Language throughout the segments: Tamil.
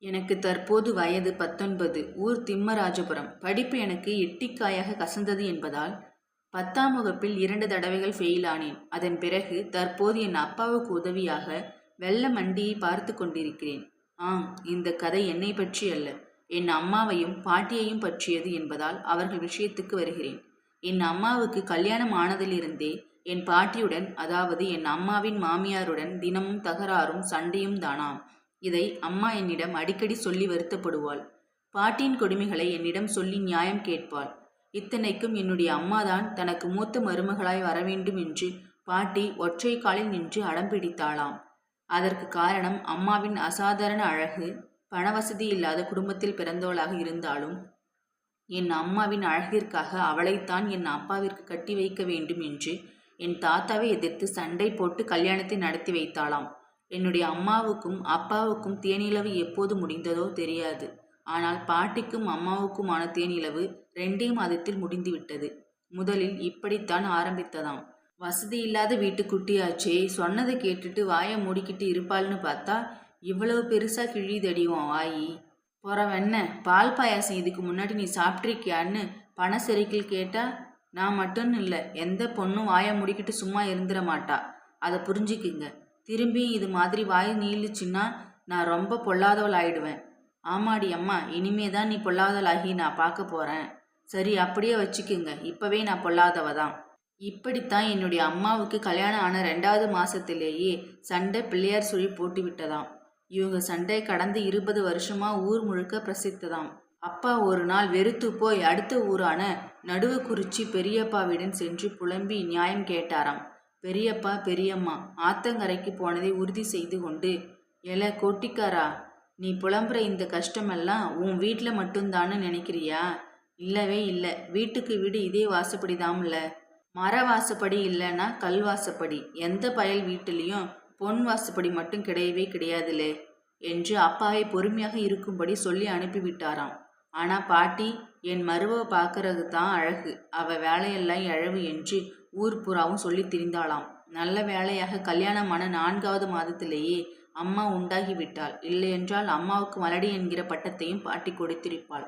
எனக்கு தற்போது வயது 19. ஊர் திம்மராஜபுரம். படிப்பு எனக்கு எட்டிக்காயாக கசந்தது என்பதால் 10ஆம் வகுப்பில் 2 தடவைகள் ஃபெயில் ஆனேன். அதன் பிறகு தற்போது என் அப்பாவுக்கு உதவியாக வெள்ள மண்டியை பார்த்து கொண்டிருக்கிறேன். ஆம், இந்த கதை என்னை பற்றி அல்ல, என் அம்மாவையும் பாட்டியையும் பற்றியது என்பதால் அவர்கள் விஷயத்துக்கு வருகிறேன். என் அம்மாவுக்கு கல்யாணம் ஆனதிலிருந்தே என் பாட்டியுடன், அதாவது என் அம்மாவின் மாமியாருடன் தினமும் தகராறும் சண்டையும் தானாம். இதை அம்மா என்னிடம் அடிக்கடி சொல்லி வருத்தப்படுவாள். பாட்டியின் கொடுமைகளை என்னிடம் சொல்லி நியாயம் கேட்பாள். இத்தனைக்கும் என்னுடைய அம்மாதான் தனக்கு மூத்த மருமகளாய் வரவேண்டும் என்று பாட்டி ஒற்றை காலில் நின்று அடம் பிடித்தாளாம். அதற்கு காரணம் அம்மாவின் அசாதாரண அழகு. பணவசதி இல்லாத குடும்பத்தில் பிறந்தவளாக இருந்தாலும் என் அம்மாவின் அழகிற்காக அவளைத்தான் என் அப்பாவிற்கு கட்டி வைக்க வேண்டும் என்று என் தாத்தாவை எதிர்த்து சண்டை போட்டு கல்யாணத்தை நடத்தி வைத்தாளாம். என்னுடைய அம்மாவுக்கும் அப்பாவுக்கும் தேனிலவு எப்போது முடிந்ததோ தெரியாது. ஆனால் பாட்டிக்கும் அம்மாவுக்குமான தேனிலவு 2 மாதத்தில் முடிந்துவிட்டது. முதலில் இப்படித்தான் ஆரம்பித்ததாம். வசதி இல்லாத வீட்டுக்குட்டியாச்சே, சொன்னதை கேட்டுட்டு வாயை மூடிக்கிட்டு இருப்பாள்னு பார்த்தா இவ்வளவு பெருசா கிழிதடி உன் வாயி. பொறவென்ன, பால் பாயாசம் இதுக்கு முன்னாடி நீ சாப்பிட்ருக்கியான்னு பண செருக்கில் கேட்டா, நான் மட்டும் இல்லை, எந்த பொண்ணும் வாயை மூடிக்கிட்டு சும்மா இருந்துட மாட்டா. அதை புரிஞ்சுக்குங்க. திரும்பி இது மாதிரி வாய் நீளுச்சுன்னா நான் ரொம்ப பொல்லாதவள் ஆயிடுவேன். ஆமாடி அம்மா, இனிமே தான் நீ பொல்லாதவளாகி நான் பார்க்க போகிறேன். சரி, அப்படியே வச்சுக்குங்க, இப்போவே நான் பொல்லாதவ தான். இப்படித்தான் என்னுடைய அம்மாவுக்கு கல்யாணம் ஆன 2வது மாதத்திலேயே சண்டை பிள்ளையார் சுழி போட்டு விட்டதாம். இவங்க சண்டை கடந்து 20 வருஷமா ஊர் முழுக்க பிரசித்ததாம். அப்பா ஒரு நாள் வெறுத்து போய் அடுத்த ஊரான நடுவுக்குறிச்சி பெரியப்பாவிடம் சென்று புலம்பி நியாயம் கேட்டாராம். பெரியப்பா பெரியம்மா ஆத்தங்கரைக்கு போனதை உறுதி செய்து கொண்டு, எல கோட்டிக்காரா, நீ புலம்புற இந்த கஷ்டமெல்லாம் உன் வீட்டில் மட்டும்தான்னு நினைக்கிறியா? இல்லவே இல்லை, வீட்டுக்கு வீடு இதே வாசப்படிதாம்ல. மர வாசப்படி இல்லைன்னா கல் வாசப்படி. எந்த பயல் வீட்டிலையும் பொன் வாசப்படி மட்டும் கிடையவே கிடையாதுலே என்று அப்பாவை பொறுமையாக இருக்கும்படி சொல்லி அனுப்பிவிட்டாராம். ஆனால் பாட்டி, என் மருவவை பார்க்கறது தான் அழகு, அவ வேலையெல்லாம் இழவு என்று ஊர் புறாவும் சொல்லி திரிந்தாளாம். நல்ல வேலையாக கல்யாணமான 4வது மாதத்திலேயே அம்மா உண்டாகிவிட்டாள். இல்லையென்றால் அம்மாவுக்கு மலடி என்கிற பட்டத்தையும் பாட்டி கொடுத்திருப்பாள்.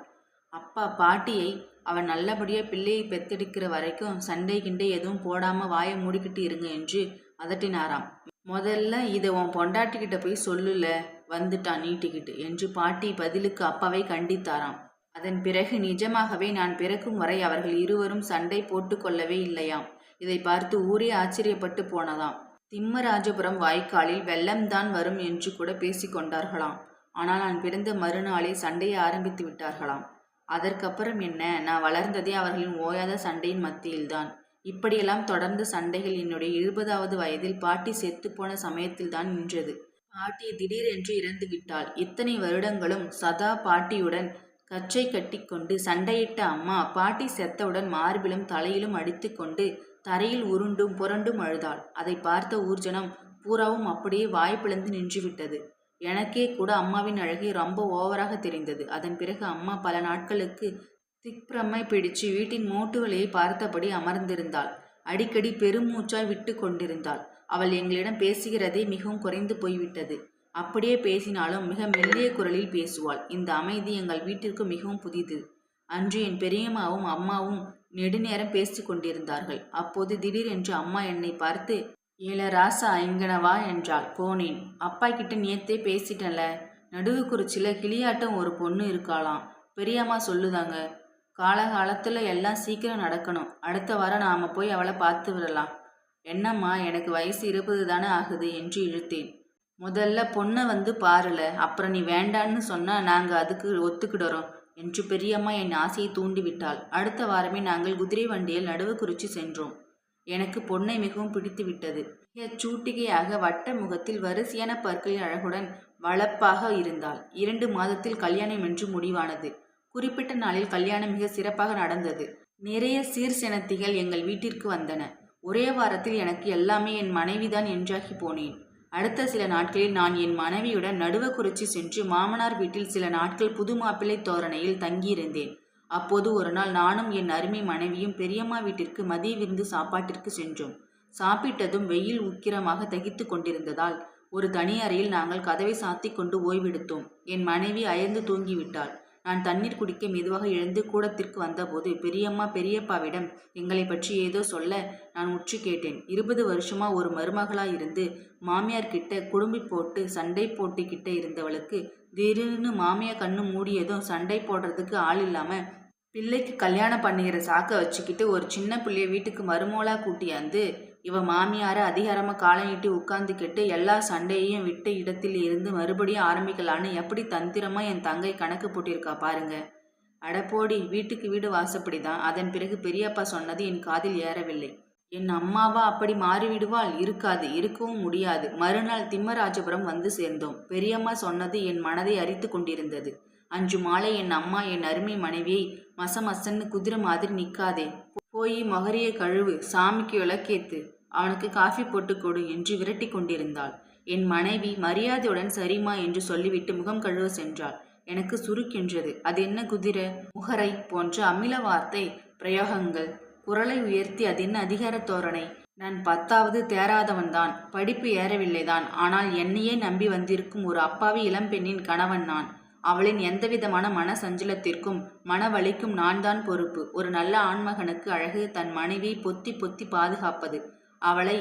அப்பா பாட்டியை அவன் நல்லபடியாக பிள்ளையை பெத்தெடுக்கிற வரைக்கும் சண்டை கிண்டை எதுவும் போடாமல் வாயை மூடிக்கிட்டு இருங்க என்று அதட்டினாராம். முதல்ல இதை உன் பொண்டாட்டிக்கிட்ட போய் சொல்லுல, வந்துட்டான் நீட்டிக்கிட்டு என்று பாட்டி பதிலுக்கு அப்பாவை கண்டித்தாராம். அதன் பிறகு நிஜமாகவே நான் பிறக்கும் வரை அவர்கள் இருவரும் சண்டை போட்டு கொள்ளவே இல்லையாம். இதை பார்த்து ஊரே ஆச்சரியப்பட்டு போனதாம். திம்மராஜபுரம் வாய்க்காலில் வெள்ளம்தான் வரும் என்று கூட பேசிக்கொண்டார்களாம். ஆனால் நான் பிறந்த மறுநாளே சண்டையை ஆரம்பித்து விட்டார்களாம். அதற்கப்புறம் என்ன, நான் வளர்ந்ததே அவர்களின் ஓயாத சண்டையின் மத்தியில்தான். இப்படியெல்லாம் தொடர்ந்து சண்டைகள் என்னுடைய 20வது வயதில் பாட்டி செத்துப்போன சமயத்தில்தான் நின்றது. பாட்டி திடீரென்று இறந்து விட்டாள். இத்தனை வருடங்களும் சதா பாட்டியுடன் கச்சை கட்டி கொண்டு சண்டையிட்ட அம்மா பாட்டி செத்தவுடன் மார்பிலும் தலையிலும் அடித்து கொண்டு தரையில் உருண்டும் புரண்டும் அழுதாள். அதை பார்த்த ஊர்ஜனம் பூராவும் அப்படியே வாய் பிளந்து நின்றுவிட்டது. எனக்கே கூட அம்மாவின் அழகை ரொம்ப ஓவராக தெரிந்தது. அதன் பிறகு அம்மா பல நாட்களுக்கு திக்பிரமை பிடிச்சு வீட்டின் மூட்டு வழியை பார்த்தபடி அமர்ந்திருந்தாள். அடிக்கடி பெருமூச்சாய் விட்டு கொண்டிருந்தாள். அவள் எங்களிடம் பேசுகிறதே மிகவும் குறைந்து போய்விட்டது. அப்படியே பேசினாலும் மிக மெல்லிய குரலில் பேசுவாள். இந்த அமைதி எங்கள் வீட்டிற்கு மிகவும் புதிது. அன்று என் பெரியம்மாவும் அம்மாவும் நெடுநேரம் பேசி கொண்டிருந்தார்கள். அப்போது திடீரென்று அம்மா என்னை பார்த்து, ஏல ராசா, இங்கன வா என்றாள். போனேன். அப்பா கிட்ட நேத்தே பேசிட்டேன்ல, நடுவுக்குறிச்சியில் கிளியாட்டம் ஒரு பொண்ணு இருக்காளாம். பெரியம்மா சொல்லுதாங்க. காலகாலத்தில் எல்லாம் சீக்கிரம் நடக்கணும். அடுத்த வாரம் நாம் போய் அவளை பார்த்து விடலாம். என்னம்மா, எனக்கு வயசு 20 தானே ஆகுது என்று இழுத்தேன். முதல்ல பொண்ணை வந்து பாருல, அப்புறம் நீ வேண்டான்னு சொன்னால் நாங்கள் அதுக்கு ஒத்துக்கிடுறோம் என்று பெரியம்மா என் ஆசையை தூண்டிவிட்டாள். அடுத்த வாரமே நாங்கள் குதிரை வண்டியில் நடுவுக்குறிச்சி சென்றோம். எனக்கு பொண்ணை மிகவும் பிடித்து விட்டது. மிக சூட்டிகையாக வட்ட முகத்தில் வரிசையான பற்களின் அழகுடன் வளப்பாக இருந்தாள். 2 மாதத்தில் கல்யாணம் என்று முடிவானது. குறிப்பிட்ட நாளில் கல்யாணம் மிக சிறப்பாக நடந்தது. நிறைய சீர்செனத்திகள் எங்கள் வீட்டிற்கு வந்தன. ஒரே வாரத்தில் எனக்கு எல்லாமே என் மனைவிதான் என்றாகி போனேன். அடுத்த சில நாட்களில் நான் என் மனைவியுடன் நடுவக்குறிச்சி சென்று மாமனார் வீட்டில் சில நாட்கள் புது மாப்பிள்ளை தோரணையில் தங்கியிருந்தேன். அப்போது ஒரு நாள் நானும் என் அருமை மனைவியும் பெரியம்மா வீட்டிற்கு மதிய விருந்து சாப்பாட்டிற்கு சென்றோம். சாப்பிட்டதும் வெயில் உக்கிரமாக தகித்து கொண்டிருந்ததால் ஒரு தனி அறையில் நாங்கள் கதவை சாத்திக் கொண்டு ஓய்வெடுத்தோம். என் மனைவி அயர்ந்து தூங்கிவிட்டாள். நான் தண்ணீர் குடிக்க மெதுவாக எழுந்து கூடத்திற்கு வந்தபோது பெரியம்மா பெரியப்பாவிடம் எங்களை பற்றி ஏதோ சொல்ல நான் உற்று கேட்டேன். 20 வருஷமா ஒரு மருமகளா இருந்து மாமியார் கிட்ட குடும்பி போட்டு சண்டை போட்டுக்கிட்ட இருந்தவளுக்கு திடீர்னு மாமியார் கண்ணு மூடியதும் சண்டை போடுறதுக்கு ஆள் இல்லாம பிள்ளைக்கு கல்யாணம் பண்ணிக்கிற சாக்க வச்சுக்கிட்டு ஒரு சின்ன பிள்ளைய வீட்டுக்கு மருமோளா கூட்டியாந்து இவ மாமியார அதிகாரமா காலம் நீட்டி உட்கார்ந்துக்கிட்டு எல்லா சண்டையையும் விட்ட இடத்தில் இருந்து மறுபடியும் ஆரம்பிக்கலான்னு எப்படி தந்திரமா என் தங்கை கணக்கு போட்டிருக்கா பாருங்க. அடப்போடி, வீட்டுக்கு வீடு வாசப்படிதான். அதன் பிறகு பெரியப்பா சொன்னது என் காதில் ஏறவில்லை. என் அம்மாவா அப்படி மாறிவிடுவாள்? இருக்காது, இருக்கவும் முடியாது. மறுநாள் திம்மராஜபுரம் வந்து சேர்ந்தோம். பெரியம்மா சொன்னது என் மனதை அரித்து கொண்டிருந்தது. அன்று மாலை என் அம்மா என் அருமை மனைவியை மசமசன்னு குதிரை மாதிரி நிக்காதே, போய் மொகரிய கழுவு, சாமிக்கு விளக்கேத்து, அவனுக்கு காஃபி போட்டு கொடு என்று விரட்டி கொண்டிருந்தாள். என் மனைவி மரியாதையுடன் சரிமா என்று சொல்லிவிட்டு முகம் கழுவ சென்றாள். எனக்கு சுருக்கென்றது. அது என்ன குதிரை, முகரை போன்ற அமில வார்த்தை பிரயோகங்கள். குரலை உயர்த்தி அது என்ன அதிகார தோரணை? நான் 10வது தேராதவன்தான், படிப்பு ஏறவில்லைதான். ஆனால் என்னையே நம்பி வந்திருக்கும் ஒரு அப்பாவி இளம்பெண்ணின் கணவன் நான். அவளின் எந்தவிதமான மன சஞ்சலத்திற்கும் மன வலிக்கும் நான் தான் பொறுப்பு. ஒரு நல்ல ஆண்மகனுக்கு அழகு தன் மனைவியை பொத்தி பொத்தி பாதுகாப்பது, அவளை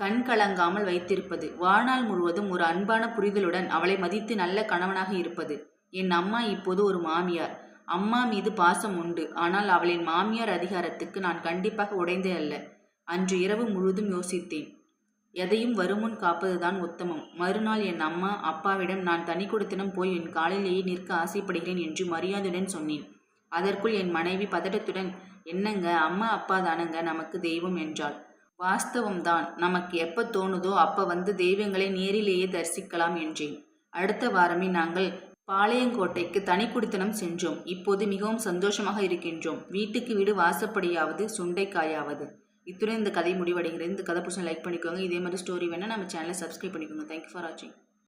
கண் கலங்காமல் வைத்திருப்பது, வாழ்நாள் முழுவதும் ஒரு அன்பான புரிதலுடன் அவளை மதித்து நல்ல கணவனாக இருப்பது. என் அம்மா இப்போது ஒரு மாமியார். அம்மா மீது பாசம் உண்டு. ஆனால் அவளின் மாமியார் அதிகாரத்துக்கு நான் கண்டிப்பாக உடைந்தே அல்ல. அன்று இரவு முழுதும் யோசித்தேன். எதையும் வருமுன் காப்பதுதான் உத்தமம். மறுநாள் என் அம்மா அப்பாவிடம் நான் தனி கொடுத்தனம் போய் என் காலிலேயே நிற்க ஆசைப்படுகிறேன் என்று மரியாதையுடன் சொன்னேன். அதற்குள் என் மனைவி பதட்டத்துடன், என்னங்க, அம்மா அப்பா தானங்க நமக்கு தெய்வம் என்றாள். வாஸ்தவம்தான், நமக்கு எப்ப தோணுதோ அப்ப வந்து தெய்வங்களை நேரிலேயே தரிசிக்கலாம் என்றேன். அடுத்த வாரமே நாங்கள் பாளையங்கோட்டைக்கு தனி குடித்தனம் சென்றோம். இப்போது மிகவும் சந்தோஷமாக இருக்கின்றோம். வீட்டுக்கு வீடு வாசப்படியாவது சுண்டைக்காயாவது. இத்துடன் இந்த கதை முடிவடைகிறது. இந்த கதை பிடிச்சா லைக் பண்ணிக்கோங்க. இதே மாதிரி ஸ்டோரி வேணால் நம்ம சேனலை சப்ஸ்கிரைப் பண்ணிக்கோங்க. தேங்க்யூ ஃபார் வாட்சிங்.